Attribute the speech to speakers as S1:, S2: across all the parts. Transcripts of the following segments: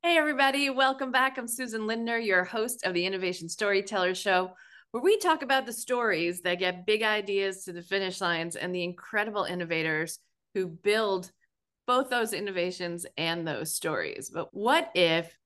S1: Hey, everybody. Welcome back. I'm Susan Lindner, your host of the Innovation Storytellers Show, where we talk about the stories that get big ideas to the finish lines and the incredible innovators who build both those innovations and those stories. But what if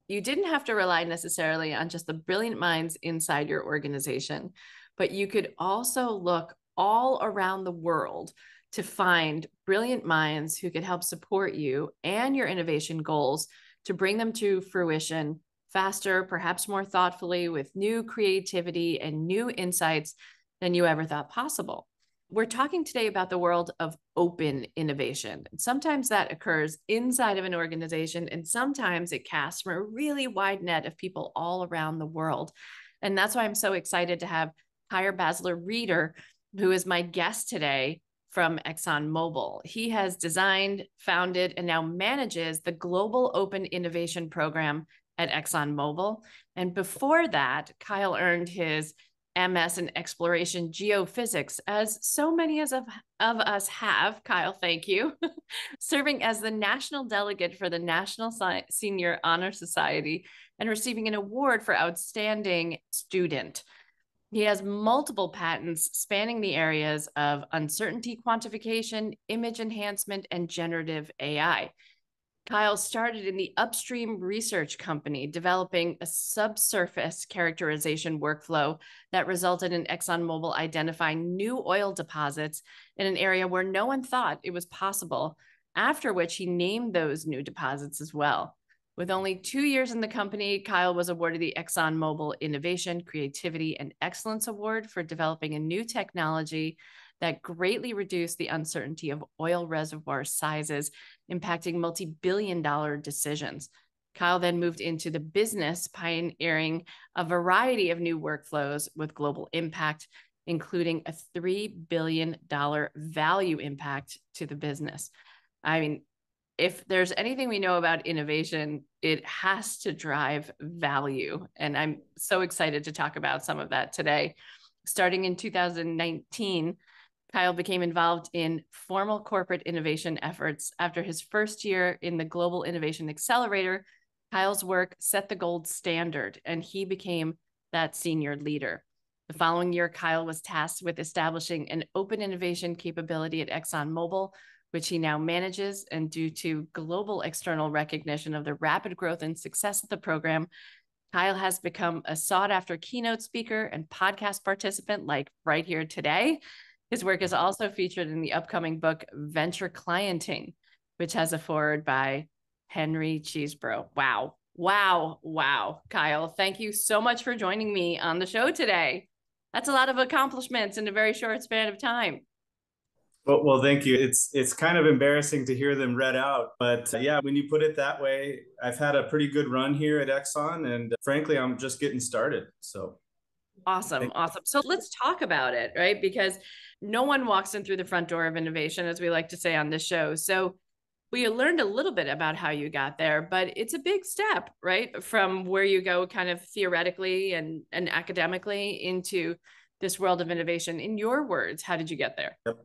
S1: you didn't have to rely necessarily on just the brilliant minds inside your organization, but you could also look all around the world to find brilliant minds who could help support you and your innovation goals to bring them to fruition faster, perhaps more thoughtfully, with new creativity and new insights than you ever thought possible. We're talking today about the world of open innovation. Sometimes that occurs inside of an organization, and sometimes it casts from a really wide net of people all around the world. And that's why I'm so excited to have Kyle Basler-Reeder, who is my guest today from ExxonMobil. He has designed, founded, and now manages the Global Open Innovation Program at ExxonMobil. And before that, Kyle earned his MS in exploration geophysics, as so many of us have. Kyle, thank you. Serving as the national delegate for the National Senior Honor Society and receiving an award for outstanding student. He has multiple patents spanning the areas of uncertainty quantification, image enhancement, and generative AI. Kyle started in the upstream research company, developing a subsurface characterization workflow that resulted in ExxonMobil identifying new oil deposits in an area where no one thought it was possible, after which he named those new deposits as well. With only 2 years in the company, Kyle was awarded the ExxonMobil Innovation, Creativity, and Excellence Award for developing a new technology that greatly reduced the uncertainty of oil reservoir sizes, impacting multi-billion-dollar decisions. Kyle then moved into the business, pioneering a variety of new workflows with global impact, including a $3 billion value impact to the business. I mean, if there's anything we know about innovation, it has to drive value. And I'm so excited to talk about some of that today. Starting in 2019, Kyle became involved in formal corporate innovation efforts. After his first year in the Global Innovation Accelerator, Kyle's work set the gold standard, and he became that senior leader. The following year, Kyle was tasked with establishing an open innovation capability at ExxonMobil, which he now manages. And due to global external recognition of the rapid growth and success of the program, Kyle has become a sought-after keynote speaker and podcast participant, like right here today. His work is also featured in the upcoming book, Venture Clienting, which has a foreword by Henry Cheesebro. Wow. Wow. Wow. Kyle, thank you so much for joining me on the show today. That's a lot of accomplishments in a very short span of time.
S2: Well, thank you. It's kind of embarrassing to hear them read out, but yeah, when you put it that way, I've had a pretty good run here at Exxon, and frankly, I'm just getting started. So
S1: Awesome. Awesome. So let's talk about it, right? Because no one walks in through the front door of innovation, as we like to say on this show. So we learned a little bit about how you got there, but it's a big step, right? From where you go kind of theoretically and academically into this world of innovation. In your words, how did you get there?
S2: yep.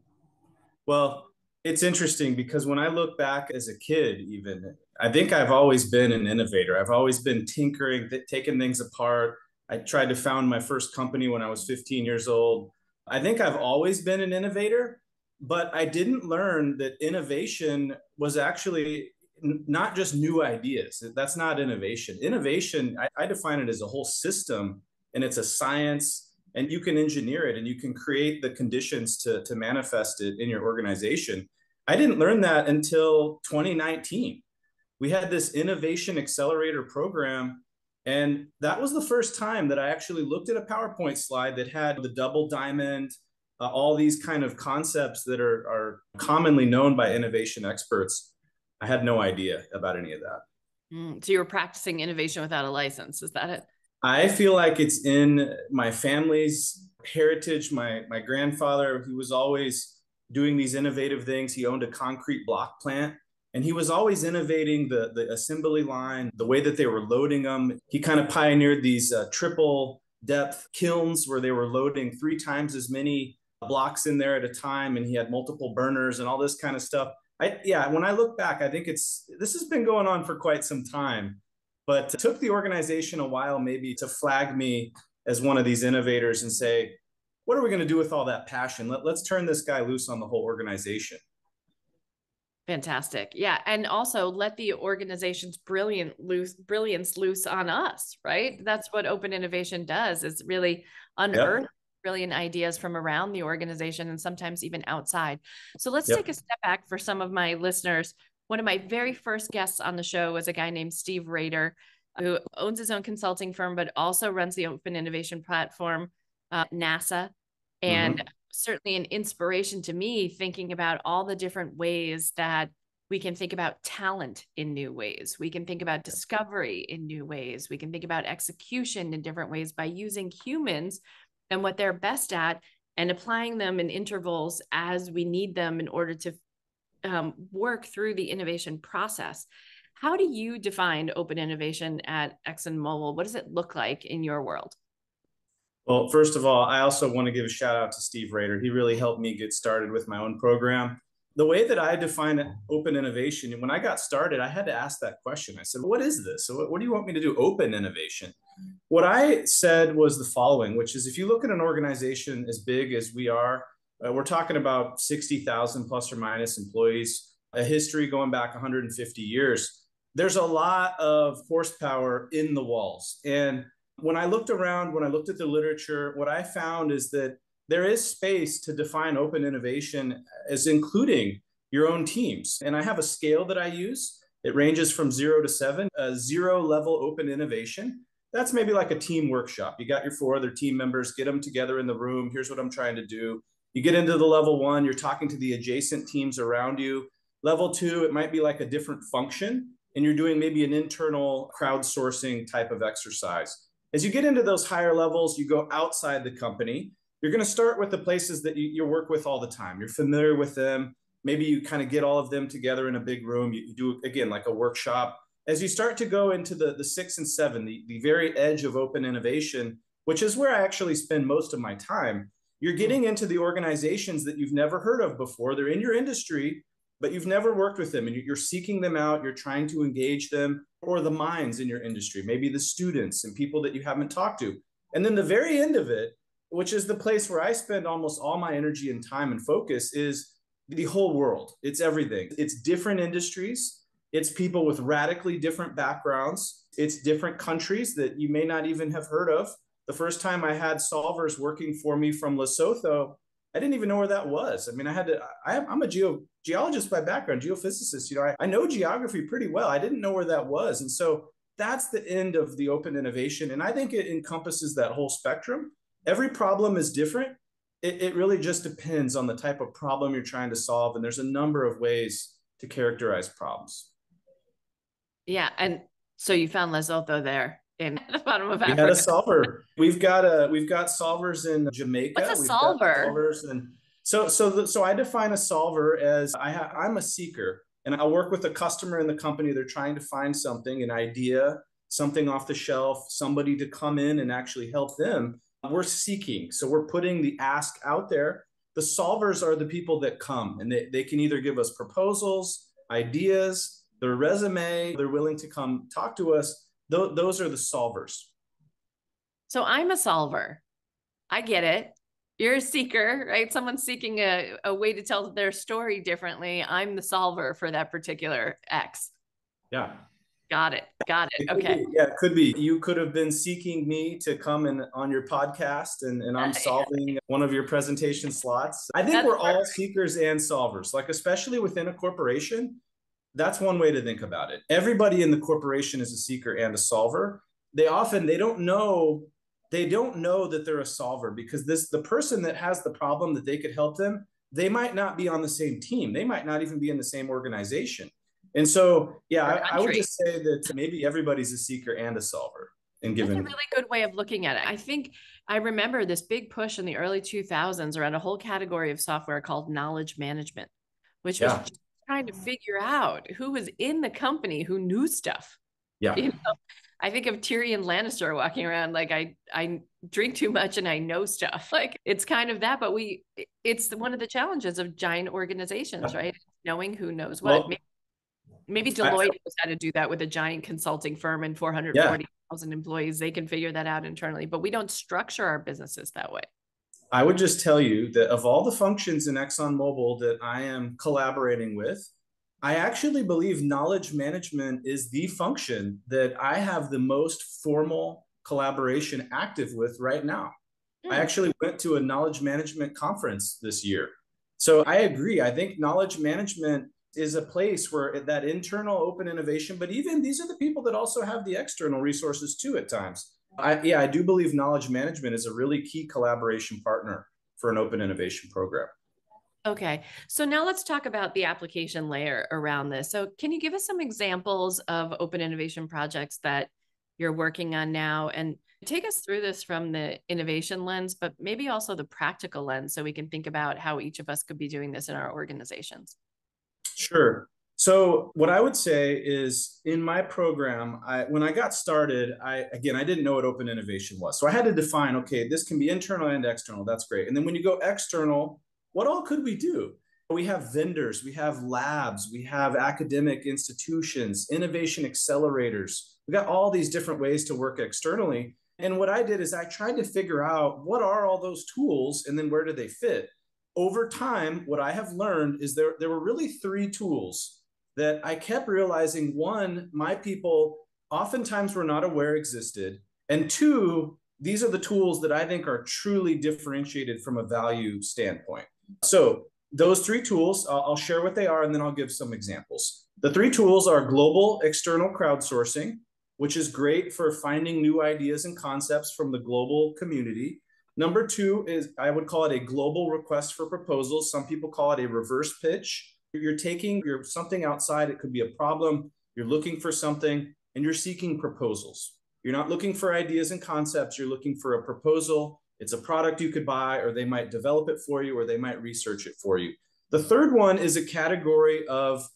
S2: Well, it's interesting because when I look back as a kid, even, I think I've always been an innovator. I've always been tinkering, taking things apart. I tried to found my first company when I was 15 years old. I think I've always been an innovator, but I didn't learn that innovation was actually not just new ideas. That's not innovation. Innovation, I define it as a whole system, and it's a science, and you can engineer it and you can create the conditions to manifest it in your organization. I didn't learn that until 2019. We had this innovation accelerator program, and that was the first time that I actually looked at a PowerPoint slide that had the double diamond, all these kind of concepts that are commonly known by innovation experts. I had no idea about any of that.
S1: So you were practicing innovation without a license. Is that it?
S2: I feel like it's in my family's heritage. My grandfather, he was always doing these innovative things. He owned a concrete block plant, and he was always innovating the assembly line, the way that they were loading them. He kind of pioneered these triple depth kilns where they were loading 3 times as many blocks in there at a time, and he had multiple burners and all this kind of stuff. When I look back, I think this has been going on for quite some time, but it took the organization a while maybe to flag me as one of these innovators and say, what are we going to do with all that passion? Let's turn this guy loose on the whole organization.
S1: Fantastic. Yeah. And also let the organization's brilliance loose on us, right? That's what open innovation does, is really unearth brilliant ideas from around the organization and sometimes even outside. So let's take a step back for some of my listeners. One of my very first guests on the show was a guy named Steve Rader, who owns his own consulting firm, but also runs the open innovation platform, NASA. And certainly an inspiration to me, thinking about all the different ways that we can think about talent in new ways. We can think about discovery in new ways. We can think about execution in different ways by using humans and what they're best at and applying them in intervals as we need them in order to work through the innovation process. How do you define open innovation at ExxonMobil? What does it look like in your world?
S2: Well, first of all, I also want to give a shout out to Steve Rader. He really helped me get started with my own program. The way that I define open innovation, when I got started, I had to ask that question. I said, what is this? So what do you want me to do? Open innovation. What I said was the following, which is if you look at an organization as big as we are, we're talking about 60,000 plus or minus employees, a history going back 150 years. There's a lot of horsepower in the walls. And when I looked around, when I looked at the literature, what I found is that there is space to define open innovation as including your own teams. And I have a scale that I use. It ranges from 0 to 7, a 0 level open innovation. That's maybe like a team workshop. You got your 4 other team members, get them together in the room. Here's what I'm trying to do. You get into the level 1, you're talking to the adjacent teams around you. Level 2, it might be like a different function, and you're doing maybe an internal crowdsourcing type of exercise. As you get into those higher levels, you go outside the company. You're going to start with the places that you work with all the time. You're familiar with them. Maybe you kind of get all of them together in a big room. You do, again, like a workshop. As you start to go into the 6 and 7, the very edge of open innovation, which is where I actually spend most of my time, you're getting into the organizations that you've never heard of before. They're in your industry, but you've never worked with them, and you're seeking them out. You're trying to engage them, or the minds in your industry, maybe the students and people that you haven't talked to. And then the very end of it, which is the place where I spend almost all my energy and time and focus, is the whole world. It's everything. It's different industries. It's people with radically different backgrounds. It's different countries that you may not even have heard of. The first time I had solvers working for me from Lesotho, I didn't even know where that was. I mean, I'm a geologist by background, geophysicist. I know geography pretty well. I didn't know where that was. And so that's the end of the open innovation. And I think it encompasses that whole spectrum. Every problem is different. It really just depends on the type of problem you're trying to solve. And there's a number of ways to characterize problems.
S1: Yeah. And so you found Lesotho there in the bottom of Africa.
S2: We had a solver. We've got solvers in Jamaica.
S1: What's a solver?
S2: So I define a solver as I'm a seeker, and I'll work with a customer in the company. They're trying to find something, an idea, something off the shelf, somebody to come in and actually help them. We're seeking. So we're putting the ask out there. The solvers are the people that come, and they can either give us proposals, ideas, their resume. They're willing to come talk to us. Those are the solvers.
S1: So I'm a solver. I get it. You're a seeker, right? Someone's seeking a way to tell their story differently. I'm the solver for that particular X.
S2: Yeah.
S1: Got it. Okay.
S2: It could be. You could have been seeking me to come in on your podcast, and I'm solving one of your presentation slots. I think we're all seekers and solvers, like especially within a corporation. That's one way to think about it. Everybody in the corporation is a seeker and a solver. They don't know that they're a solver, because the person that has the problem that they could help them, they might not be on the same team. They might not even be in the same organization. And so, I would just say that maybe everybody's a seeker and a solver. That's a
S1: really good way of looking at it. I think I remember this big push in the early 2000s around a whole category of software called knowledge management, which was trying to figure out who was in the company who knew stuff.
S2: Yeah.
S1: You know, I think of Tyrion Lannister walking around like I drink too much and I know stuff. Like it's kind of that, but it's one of the challenges of giant organizations, right? Knowing who knows what.
S2: Well,
S1: Maybe
S2: I,
S1: Deloitte knows how to do that with a giant consulting firm and
S2: yeah,
S1: 440,000 employees. They can figure that out internally, but we don't structure our businesses that way.
S2: I would just tell you that of all the functions in ExxonMobil that I am collaborating with, I actually believe knowledge management is the function that I have the most formal collaboration active with right now. I
S1: Hmm.
S2: actually went to a knowledge management conference this year. So I agree. I think knowledge management is a place where that internal open innovation, but even these are the people that also have the external resources too at times. I do believe knowledge management is a really key collaboration partner for an open innovation program.
S1: Okay. So now let's talk about the application layer around this. So can you give us some examples of open innovation projects that you're working on now and take us through this from the innovation lens, but maybe also the practical lens so we can think about how each of us could be doing this in our organizations?
S2: Sure. So what I would say is in my program, when I got started, I didn't know what open innovation was. So I had to define, okay, this can be internal and external. That's great. And then when you go external, what all could we do? We have vendors, we have labs, we have academic institutions, innovation accelerators. We got all these different ways to work externally. And what I did is I tried to figure out what are all those tools and then where do they fit? Over time, what I have learned is there were really three tools that I kept realizing. One, my people oftentimes were not aware existed. And two, these are the tools that I think are truly differentiated from a value standpoint. So those three tools, I'll share what they are and then I'll give some examples. The three tools are global external crowdsourcing, which is great for finding new ideas and concepts from the global community. Number two is I would call it a global request for proposals. Some people call it a reverse pitch. You're taking something outside. It could be a problem. You're looking for something and you're seeking proposals. You're not looking for ideas and concepts. You're looking for a proposal. It's a product you could buy, or they might develop it for you, or they might research it for you. The third one is a category of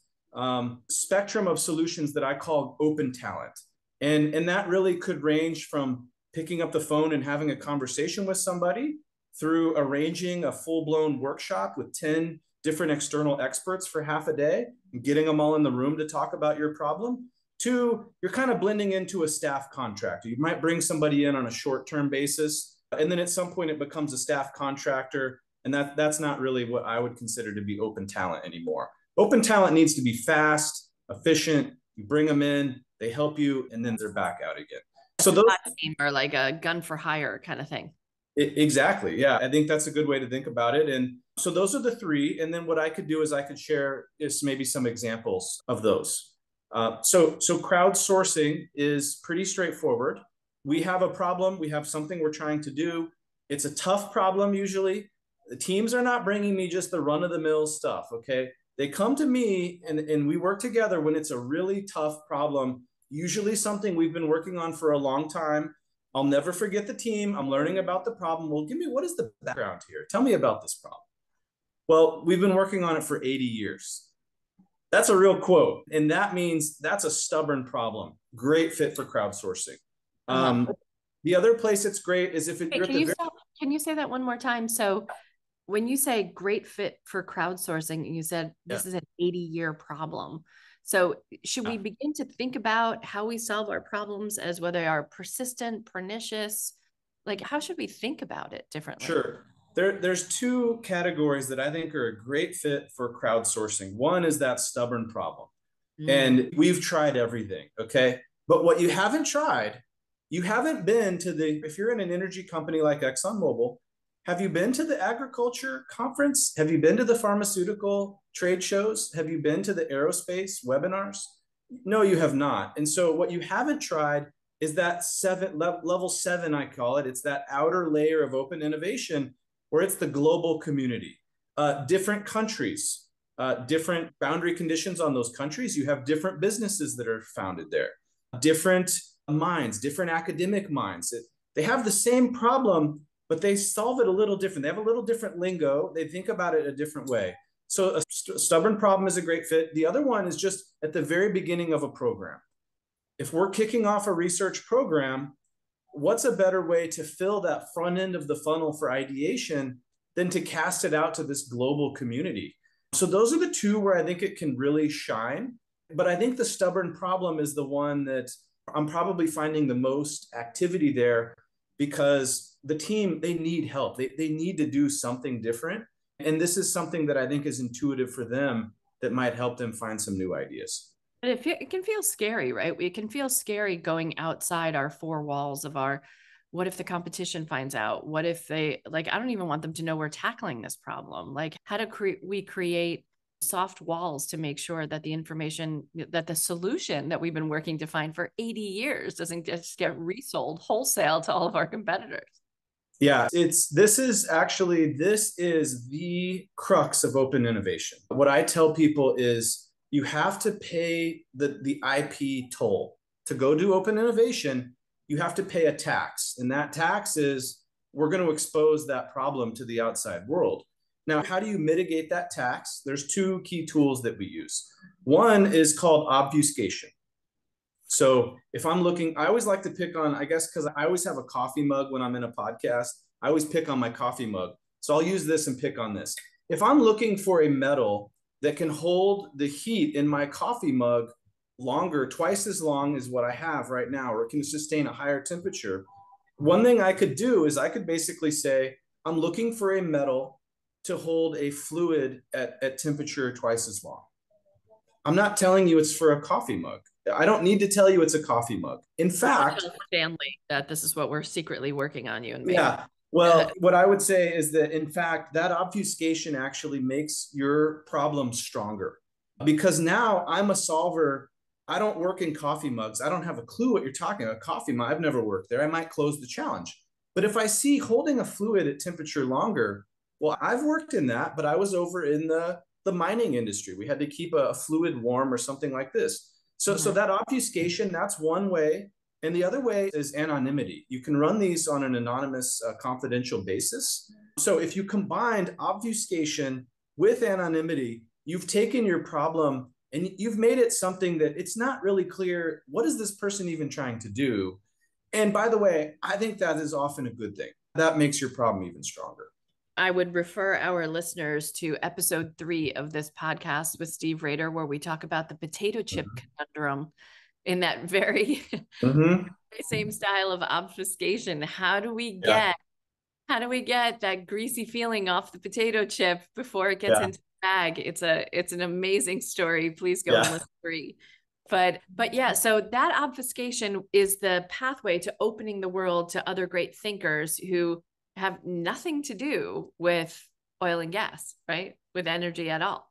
S2: spectrum of solutions that I call open talent. And that really could range from picking up the phone and having a conversation with somebody through arranging a full-blown workshop with 10 different external experts for half a day and getting them all in the room to talk about your problem, to you're kind of blending into a staff contractor. You might bring somebody in on a short-term basis, and then at some point it becomes a staff contractor, and that's not really what I would consider to be open talent anymore. Open talent needs to be fast, efficient. You bring them in, they help you, and then they're back out again. So those
S1: Team or like a gun for hire kind of thing.
S2: exactly. Yeah, I think that's a good way to think about it. And so those are the three. And then what I could do is I could share is maybe some examples of those. So crowdsourcing is pretty straightforward. We have a problem. We have something we're trying to do. It's a tough problem usually. The teams are not bringing me just the run-of-the-mill stuff, okay? They come to me and we work together when it's a really tough problem, usually something we've been working on for a long time. I'll never forget the team. I'm learning about the problem. Well, what is the background here? Tell me about this problem. Well, we've been working on it for 80 years. That's a real quote. And that means that's a stubborn problem. Great fit for crowdsourcing.
S1: Uh-huh.
S2: The other place it's great is if you're at the very.
S1: Can you say that one more time? So when you say great fit for crowdsourcing, you said this is an 80-year problem. So should we begin to think about how we solve our problems as whether they are persistent, pernicious? Like, how should we think about it differently?
S2: Sure. There's two categories that I think are a great fit for crowdsourcing. One is that stubborn problem. And we've tried everything, okay? But what you haven't tried, you haven't been to if you're in an energy company like ExxonMobil, have you been to the agriculture conference? Have you been to the pharmaceutical trade shows? Have you been to the aerospace webinars? No, you have not. And so what you haven't tried is that level seven, I call it. It's that outer layer of open innovation where it's the global community, different countries, different boundary conditions on those countries. You have different businesses that are founded there, different minds, different academic minds. They have the same problem, but they solve it a little different. They have a little different lingo. They think about it a different way. So a stubborn problem is a great fit. The other one is just at the very beginning of a program. If we're kicking off a research program, what's a better way to fill that front end of the funnel for ideation than to cast it out to this global community? So those are the two where I think it can really shine. But I think the stubborn problem is the one that I'm probably finding the most activity there, because the team, they need help. They need to do something different. And this is something that I think is intuitive for them that might help them find some new ideas.
S1: But it can feel scary, right? It can feel scary going outside our four walls of our, what if the competition finds out? What if they, like, I don't even want them to know we're tackling this problem. Like, how do we create soft walls to make sure that the information, that the solution that we've been working to find for 80 years doesn't just get resold wholesale to all of our competitors?
S2: Yeah, this is the crux of open innovation. What I tell people is you have to pay the IP toll. To go do open innovation, you have to pay a tax. And that tax is, we're going to expose that problem to the outside world. Now, how do you mitigate that tax? There's two key tools that we use. One is called obfuscation. So if I'm looking, I always like to pick on, I guess, because I always have a coffee mug when I'm in a podcast. I always pick on my coffee mug. So I'll use this and pick on this. If I'm looking for a metal that can hold the heat in my coffee mug longer, twice as long as what I have right now, or it can sustain a higher temperature, one thing I could do is I could basically say, I'm looking for a metal to hold a fluid at temperature twice as long. I'm not telling you it's for a coffee mug. I don't need to tell you it's a coffee mug. In fact,
S1: Stanley, that this is what we're secretly working on, you and me.
S2: Yeah. Well, what I would say is that, in fact, that obfuscation actually makes your problem stronger, because now I'm a solver. I don't work in coffee mugs. I don't have a clue what you're talking about. Coffee mug, I've never worked there. I might close the challenge. But if I see holding a fluid at temperature longer, well, I've worked in that, but I was over in the mining industry. We had to keep a fluid warm or something like this. So that obfuscation, that's one way. And the other way is anonymity. You can run these on an anonymous, confidential basis. So if you combined obfuscation with anonymity, you've taken your problem and you've made it something that it's not really clear, what is this person even trying to do? And by the way, I think that is often a good thing. That makes your problem even stronger.
S1: I would refer our listeners to episode 3 of this podcast with Steve Rader, where we talk about the potato chip conundrum in that very same style of obfuscation. How do we get that greasy feeling off the potato chip before it gets into the bag? It's an amazing story. Please go and listen to it. But yeah, so that obfuscation is the pathway to opening the world to other great thinkers who have nothing to do with oil and gas, right? With energy at all.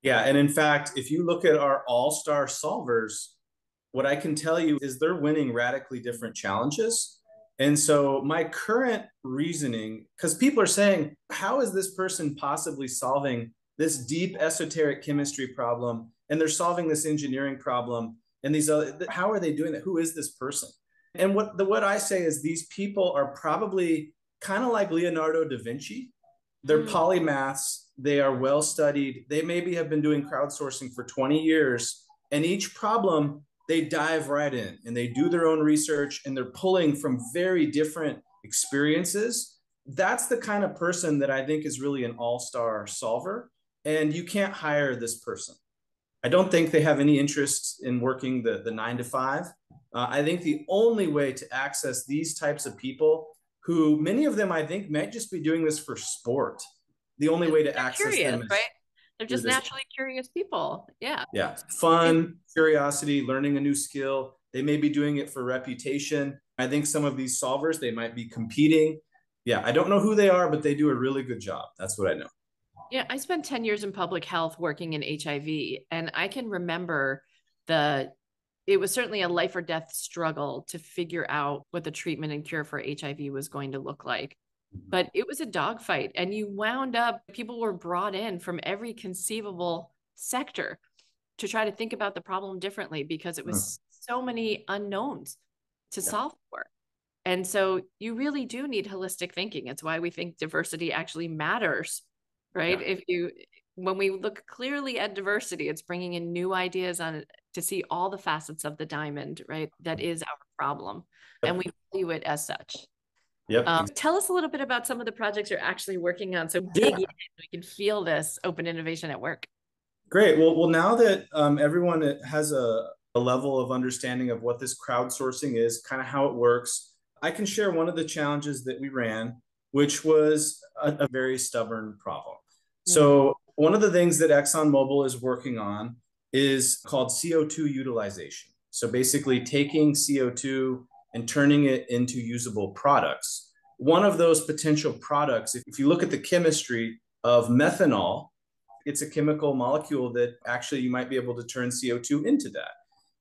S2: Yeah. And in fact, if you look at our all-star solvers, what I can tell you is they're winning radically different challenges. And so my current reasoning, because people are saying, how is this person possibly solving this deep esoteric chemistry problem? And they're solving this engineering problem. And these other, how are they doing that? Who is this person? And what I say is these people are probably kind of like Leonardo da Vinci. They're polymaths. They are well studied. They maybe have been doing crowdsourcing for 20 years. And each problem, they dive right in and they do their own research and they're pulling from very different experiences. That's the kind of person that I think is really an all-star solver. And you can't hire this person. I don't think they have any interest in working the 9 to 5. I think the only way to access these types of people, who many of them I think might just be doing this for sport, the only way to access them is,
S1: right? They're just naturally curious people. Yeah.
S2: Yeah. Fun, curiosity, learning a new skill. They may be doing it for reputation. I think some of these solvers, they might be competing. Yeah. I don't know who they are, but they do a really good job. That's what I know.
S1: Yeah. I spent 10 years in public health working in HIV, and I can remember it was certainly a life or death struggle to figure out what the treatment and cure for HIV was going to look like. But it was a dogfight, and people were brought in from every conceivable sector to try to think about the problem differently, because it was so many unknowns to solve for. And so you really do need holistic thinking. It's why we think diversity actually matters, right? when we look clearly at diversity, it's bringing in new ideas on it to see all the facets of the diamond, right? That is our problem. And we value it as such.
S2: Yep.
S1: Tell us a little bit about some of the projects you're actually working on. So dig in, we can feel this open innovation at work.
S2: Great. Well, now that everyone has a level of understanding of what this crowdsourcing is, kind of how it works, I can share one of the challenges that we ran, which was a very stubborn problem. So one of the things that ExxonMobil is working on is called CO2 utilization. So basically taking CO2 and turning it into usable products. One of those potential products, if you look at the chemistry of methanol, it's a chemical molecule that actually you might be able to turn CO2 into that.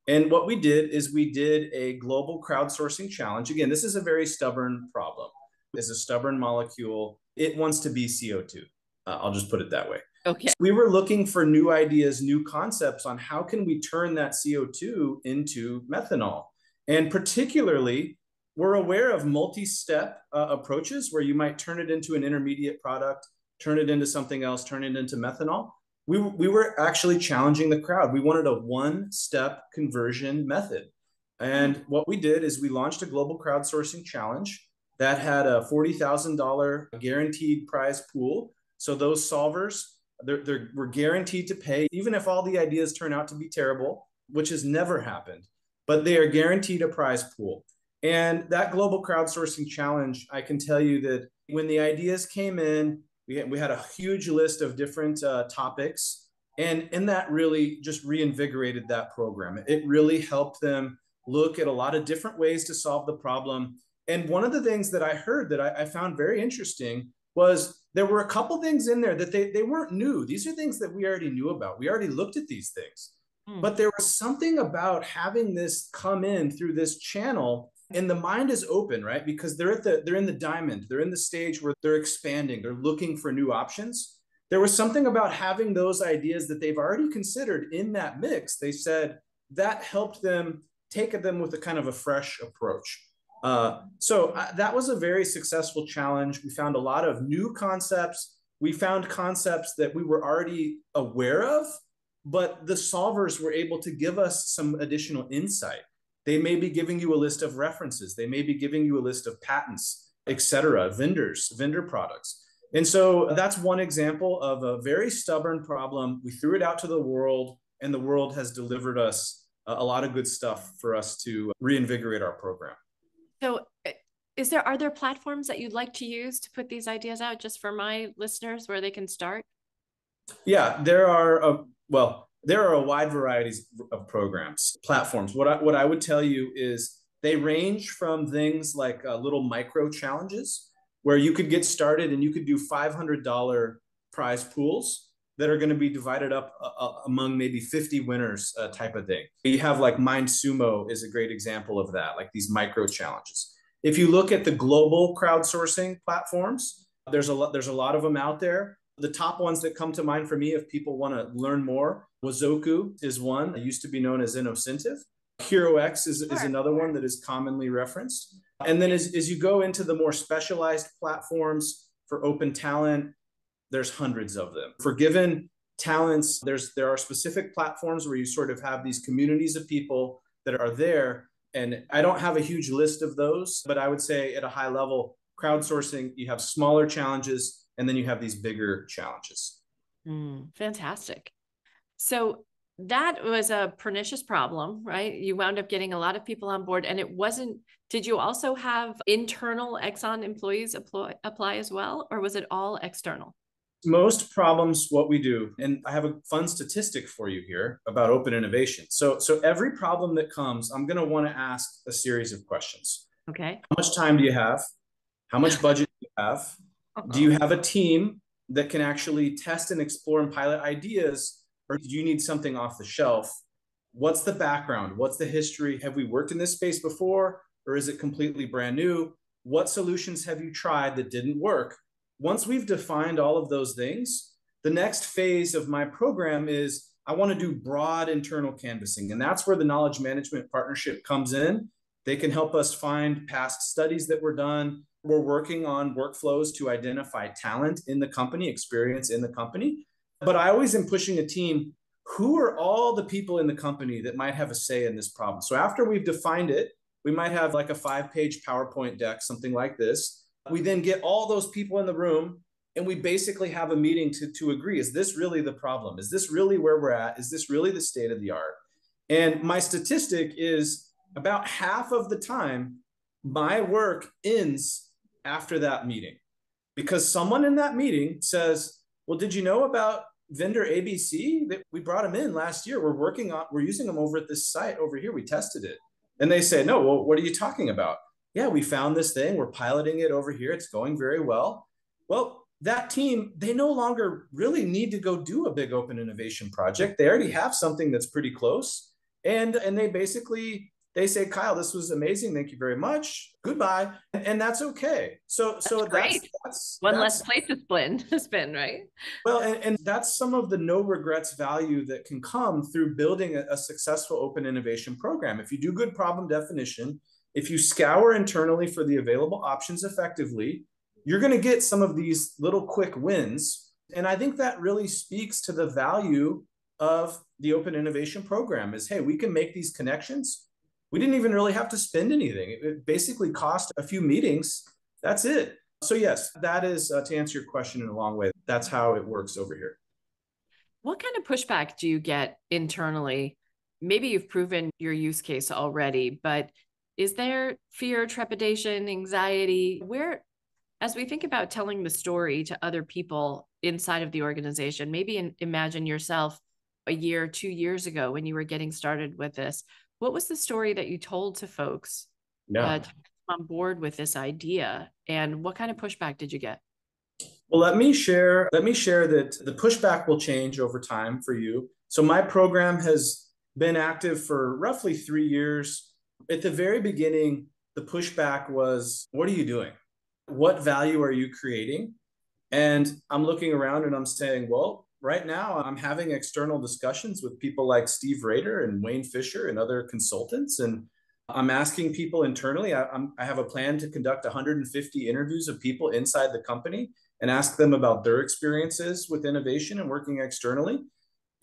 S2: And what we did is we did a global crowdsourcing challenge. Again, this is a very stubborn problem. It's a stubborn molecule. It wants to be CO2. I'll just put it that way.
S1: Okay.
S2: So we were looking for new ideas, new concepts on how can we turn that CO2 into methanol. And particularly, we're aware of multi-step approaches where you might turn it into an intermediate product, turn it into something else, turn it into methanol. We were actually challenging the crowd. We wanted a one-step conversion method. And what we did is we launched a global crowdsourcing challenge that had a $40,000 guaranteed prize pool. So those solvers, we're guaranteed to pay, even if all the ideas turn out to be terrible, which has never happened, but they are guaranteed a prize pool. And that global crowdsourcing challenge, I can tell you that when the ideas came in, we had a huge list of different topics, and that really just reinvigorated that program. It really helped them look at a lot of different ways to solve the problem. And one of the things that I heard that I found very interesting was there were a couple things in there that they weren't new. These are things that we already knew about. We already looked at these things. But there was something about having this come in through this channel, and the mind is open, right? Because they're in the diamond, they're in the stage where they're expanding, they're looking for new options. There was something about having those ideas that they've already considered in that mix. They said that helped them take them with a kind of a fresh approach. So that was a very successful challenge. We found a lot of new concepts. We found concepts that we were already aware of, but the solvers were able to give us some additional insight. They may be giving you a list of references. They may be giving you a list of patents, et cetera, vendor products. And so that's one example of a very stubborn problem. We threw it out to the world, and the world has delivered us a lot of good stuff for us to reinvigorate our program.
S1: So are there platforms that you'd like to use to put these ideas out, just for my listeners, where they can start?
S2: Yeah, there are a wide variety of programs, platforms. What I would tell you is they range from things like little micro challenges where you could get started and you could do $500 prize pools that are going to be divided up among maybe 50 winners type of thing. You have like Mind Sumo is a great example of that, like these micro challenges. If you look at the global crowdsourcing platforms, there's a lot of them out there. The top ones that come to mind for me, if people want to learn more, Wazoku is one. It used to be known as Innocentive. HeroX is another one that is commonly referenced. And then as you go into the more specialized platforms for open talent, there's hundreds of them. For given talents, there are specific platforms where you sort of have these communities of people that are there. And I don't have a huge list of those, but I would say at a high level, crowdsourcing, you have smaller challenges, and then you have these bigger challenges.
S1: Fantastic. So that was a pernicious problem, right? You wound up getting a lot of people on board, and did you also have internal Exxon employees apply as well, or was it all external?
S2: Most problems, what we do, and I have a fun statistic for you here about open innovation. So every problem that comes, I'm going to want to ask a series of questions.
S1: Okay.
S2: How much time do you have? How much budget do you have? Do you have a team that can actually test and explore and pilot ideas, or do you need something off the shelf? What's the background? What's the history? Have we worked in this space before, or is it completely brand new? What solutions have you tried that didn't work? Once we've defined all of those things, the next phase of my program is I want to do broad internal canvassing. And that's where the knowledge management partnership comes in. They can help us find past studies that were done. We're working on workflows to identify talent in the company, experience in the company. But I always am pushing a team. Who are all the people in the company that might have a say in this problem? So after we've defined it, we might have like a 5-page PowerPoint deck, something like this. We then get all those people in the room and we basically have a meeting to agree. Is this really the problem? Is this really where we're at? Is this really the state of the art? And my statistic is about half of the time, my work ends after that meeting because someone in that meeting says, well, did you know about vendor ABC that we brought them in last year? We're using them over at this site over here. We tested it. And they say, no, well, what are you talking about? Yeah, we found this thing. We're piloting it over here. It's going very well. Well, that team, they no longer really need to go do a big open innovation project. They already have something that's pretty close. And they say, Kyle, this was amazing. Thank you very much. Goodbye. And that's okay.
S1: That's great. One less plate to spin, right?
S2: Well, and that's some of the no regrets value that can come through building a successful open innovation program. If you do good problem definition, if you scour internally for the available options effectively, you're going to get some of these little quick wins. And I think that really speaks to the value of the open innovation program is, hey, we can make these connections. We didn't even really have to spend anything. It basically cost a few meetings. That's it. So yes, that is to answer your question in a long way. That's how it works over here.
S1: What kind of pushback do you get internally? Maybe you've proven your use case already, but is there fear, trepidation, anxiety? As we think about telling the story to other people inside of the organization, maybe imagine yourself a year, 2 years ago when you were getting started with this. What was the story that you told to folks to come on board with this idea? And what kind of pushback did you get?
S2: Well, let me share that the pushback will change over time for you. So my program has been active for roughly 3 years. At the very beginning, the pushback was, what are you doing? What value are you creating? And I'm looking around and I'm saying, well, right now I'm having external discussions with people like Steve Rader and Wayne Fisher and other consultants. And I'm asking people internally, I have a plan to conduct 150 interviews of people inside the company and ask them about their experiences with innovation and working externally.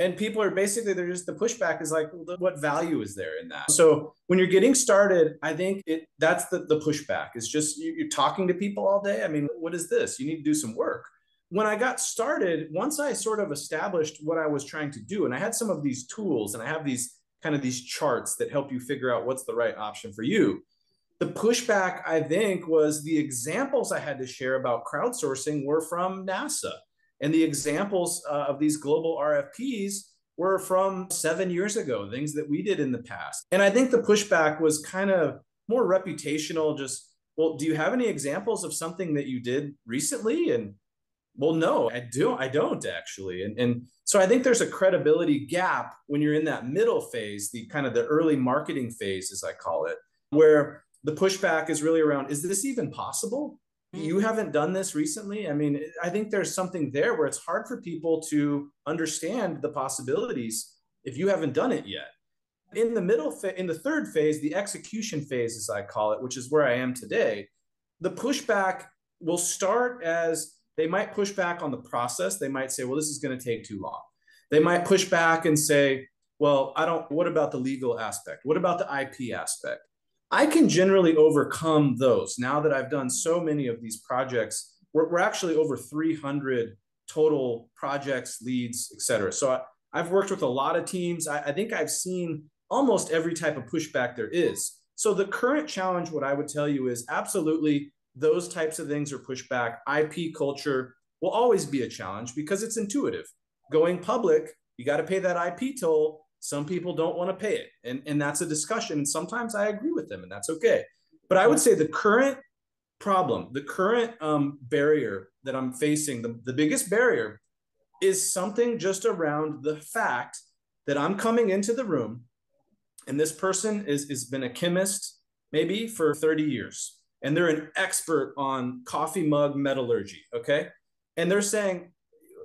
S2: And people are basically, the pushback is like, well, what value is there in that? So when you're getting started, I think that's the pushback. It's just you're talking to people all day. I mean, what is this? You need to do some work. When I got started, once I sort of established what I was trying to do, and I had some of these tools and I have these charts that help you figure out what's the right option for you. The pushback, I think, was the examples I had to share about crowdsourcing were from NASA. And the examples of these global RFPs were from 7 years ago, things that we did in the past. And I think the pushback was kind of more reputational, just, well, do you have any examples of something that you did recently? And well, no, I don't actually. And so I think there's a credibility gap when you're in that middle phase, the kind of the early marketing phase, as I call it, where the pushback is really around, is this even possible? You haven't done this recently? I mean, I think there's something there where it's hard for people to understand the possibilities if you haven't done it yet. In the third phase, the execution phase, as I call it, which is where I am today, the pushback will start as they might push back on the process. They might say, well, this is going to take too long. They might push back and say, well, what about the legal aspect? What about the IP aspect? I can generally overcome those. Now that I've done so many of these projects, we're actually over 300 total projects, leads, et cetera. So I've worked with a lot of teams. I think I've seen almost every type of pushback there is. So the current challenge, what I would tell you is absolutely those types of things are pushback. IP culture will always be a challenge because it's intuitive. Going public, you got to pay that IP toll. Some people don't want to pay it. And that's a discussion. And sometimes I agree with them and that's okay. But I would say the current problem, the current barrier that I'm facing, the biggest barrier is something just around the fact that I'm coming into the room and this person has been a chemist maybe for 30 years. And they're an expert on coffee mug metallurgy, okay? And they're saying,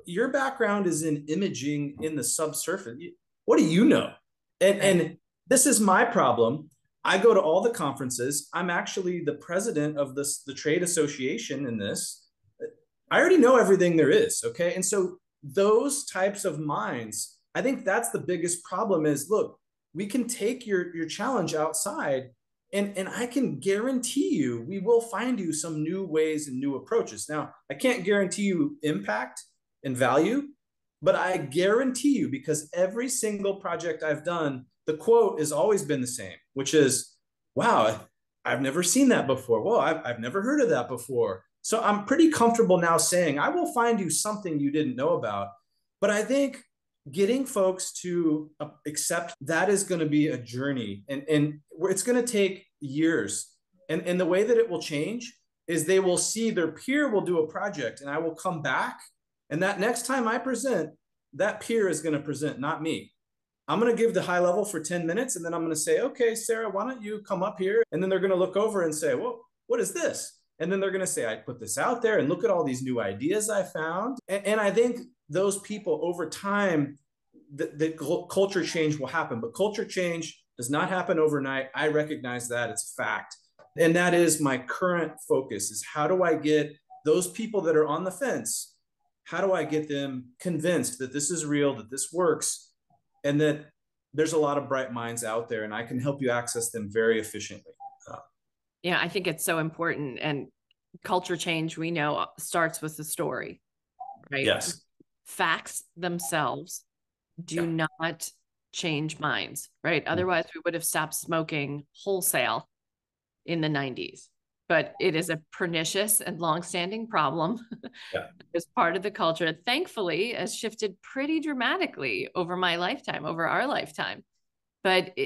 S2: your background is in imaging in the subsurface. What do you know? And this is my problem. I go to all the conferences. I'm actually the president of the trade association in this. I already know everything there is, okay? And so those types of minds, I think that's the biggest problem is, look, we can take your challenge outside, and I can guarantee you we will find you some new ways and new approaches. Now, I can't guarantee you impact and value, but I guarantee you, because every single project I've done, the quote has always been the same, which is, wow, I've never seen that before. Well, I've never heard of that before. So I'm pretty comfortable now saying I will find you something you didn't know about. But I think getting folks to accept that is going to be a journey, and it's going to take years. And the way that it will change is they will see their peer will do a project, and I will come back. And that next time I present, that peer is going to present, not me. I'm going to give the high level for 10 minutes, and then I'm going to say, okay, Sarah, why don't you come up here? And then they're going to look over and say, well, what is this? And then they're going to say, I put this out there, and look at all these new ideas I found. And I think those people over time, the culture change will happen. But culture change does not happen overnight. I recognize that. It's a fact. And that is my current focus, is how do I get those people that are on the fence, how do I get them convinced that this is real, that this works, and that there's a lot of bright minds out there, and I can help you access them very efficiently.
S1: Yeah, I think it's so important. And culture change, we know, starts with the story, right?
S2: Yes.
S1: Facts themselves do not change minds, right? Otherwise, we would have stopped smoking wholesale in the 90s. But it is a pernicious and longstanding problem.
S2: Yeah.
S1: As part of the culture, thankfully, has shifted pretty dramatically over my lifetime, over our lifetime. But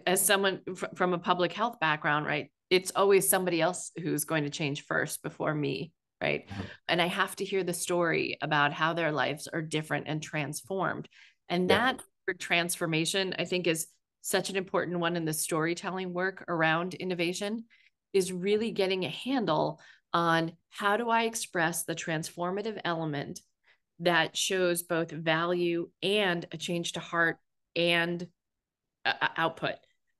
S1: as someone from a public health background, right, it's always somebody else who's going to change first before me, right? Mm-hmm. And I have to hear the story about how their lives are different and transformed. And that transformation, I think, is such an important one in the storytelling work around innovation, is really getting a handle on how do I express the transformative element that shows both value and a change to heart and output,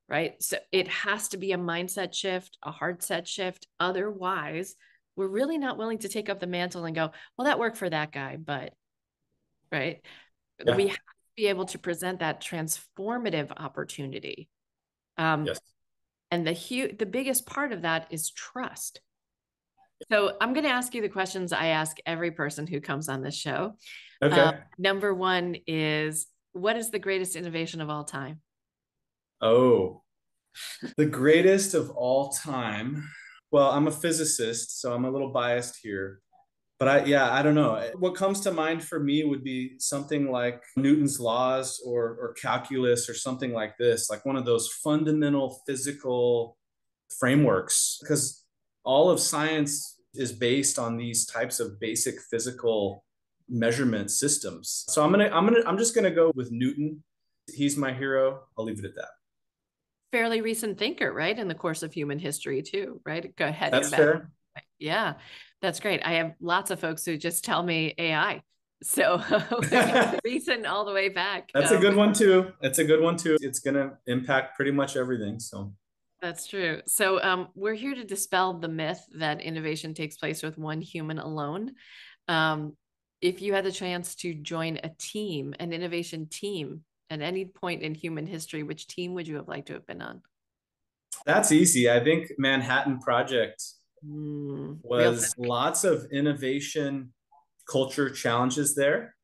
S1: right? So it has to be a mindset shift, a heart set shift. Otherwise, we're really not willing to take up the mantle and go, well, that worked for that guy, but, right? Yeah. We have to be able to present that transformative opportunity. Yes. And the biggest part of that is trust. So I'm going to ask you the questions I ask every person who comes on this show.
S2: Okay.
S1: Number one is, what is the greatest innovation of all time?
S2: Oh, the greatest of all time. Well, I'm a physicist, so I'm a little biased here. But I don't know. What comes to mind for me would be something like Newton's laws or calculus or something like this, like one of those fundamental physical frameworks, because all of science is based on these types of basic physical measurement systems. So I'm just gonna go with Newton. He's my hero. I'll leave it at that.
S1: Fairly recent thinker, right? In the course of human history too, right? Go ahead.
S2: That's fair.
S1: Yeah, that's great. I have lots of folks who just tell me AI. So recent all the way back.
S2: That's a good one too. That's a good one too. It's going to impact pretty much everything. So
S1: that's true. So we're here to dispel the myth that innovation takes place with one human alone. If you had the chance to join a team, an innovation team, at any point in human history, which team would you have liked to have been on?
S2: That's easy. I think Manhattan Project was lots of innovation, culture challenges there.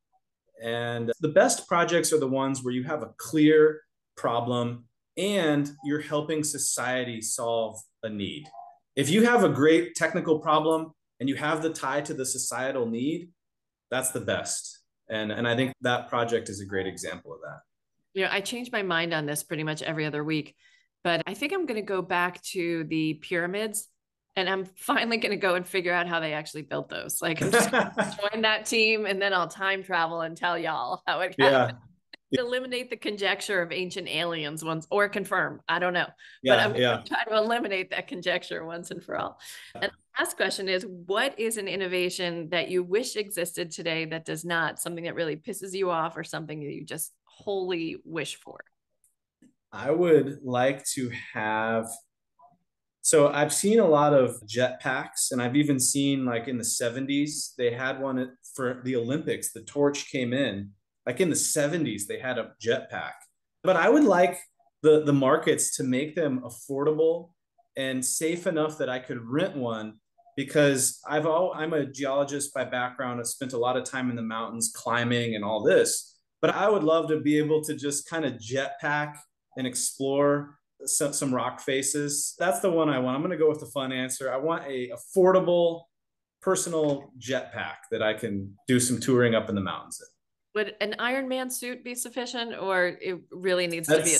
S2: And the best projects are the ones where you have a clear problem and you're helping society solve a need. If you have a great technical problem and you have the tie to the societal need, that's the best. And I think that project is a great example of that.
S1: You know, I change my mind on this pretty much every other week, but I think I'm going to go back to the pyramids, and I'm finally going to go and figure out how they actually built those. Like, I'm just going to join that team, and then I'll time travel and tell y'all how it happened. Eliminate the conjecture of ancient aliens once, or confirm. I don't know. But I'm going to try to eliminate that conjecture once and for all. And the last question is, what is an innovation that you wish existed today that does not? Something that really pisses you off, or something that you just wholly wish for?
S2: I would like to have So I've seen a lot of jet packs, and I've even seen like in the 70s, they had one for the Olympics. The torch came in. Like in the 70s, they had a jet pack. But I would like the markets to make them affordable and safe enough that I could rent one because I'm a geologist by background. I've spent a lot of time in the mountains climbing and all this. But I would love to be able to just kind of jetpack and explore some rock faces. That's the one I want. I'm going to go with the fun answer. I want a affordable personal jetpack that I can do some touring up in the mountains in.
S1: Would an Iron Man suit be sufficient, or it really needs to be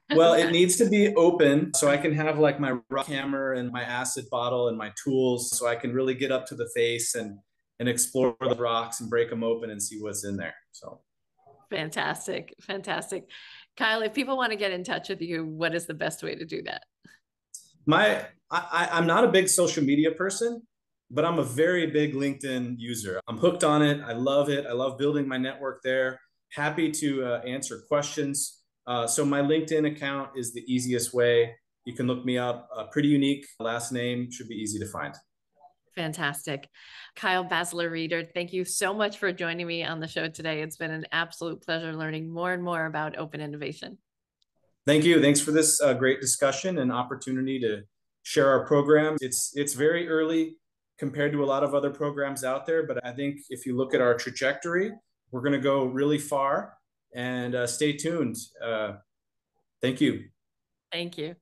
S2: That's well, it needs to be open so I can have like my rock hammer and my acid bottle and my tools so I can really get up to the face and explore the rocks and break them open and see what's in there. So
S1: fantastic, fantastic. Kyle, if people want to get in touch with you, what is the best way to do that?
S2: I'm not a big social media person, but I'm a very big LinkedIn user. I'm hooked on it. I love it. I love building my network there. Happy to answer questions. So my LinkedIn account is the easiest way. You can look me up. Pretty unique last name, should be easy to find.
S1: Fantastic. Kyle Basler-Reeder, thank you so much for joining me on the show today. It's been an absolute pleasure learning more and more about open innovation.
S2: Thank you. Thanks for this great discussion and opportunity to share our programs. It's very early compared to a lot of other programs out there, but I think if you look at our trajectory, we're going to go really far, and stay tuned. Thank you.
S1: Thank you.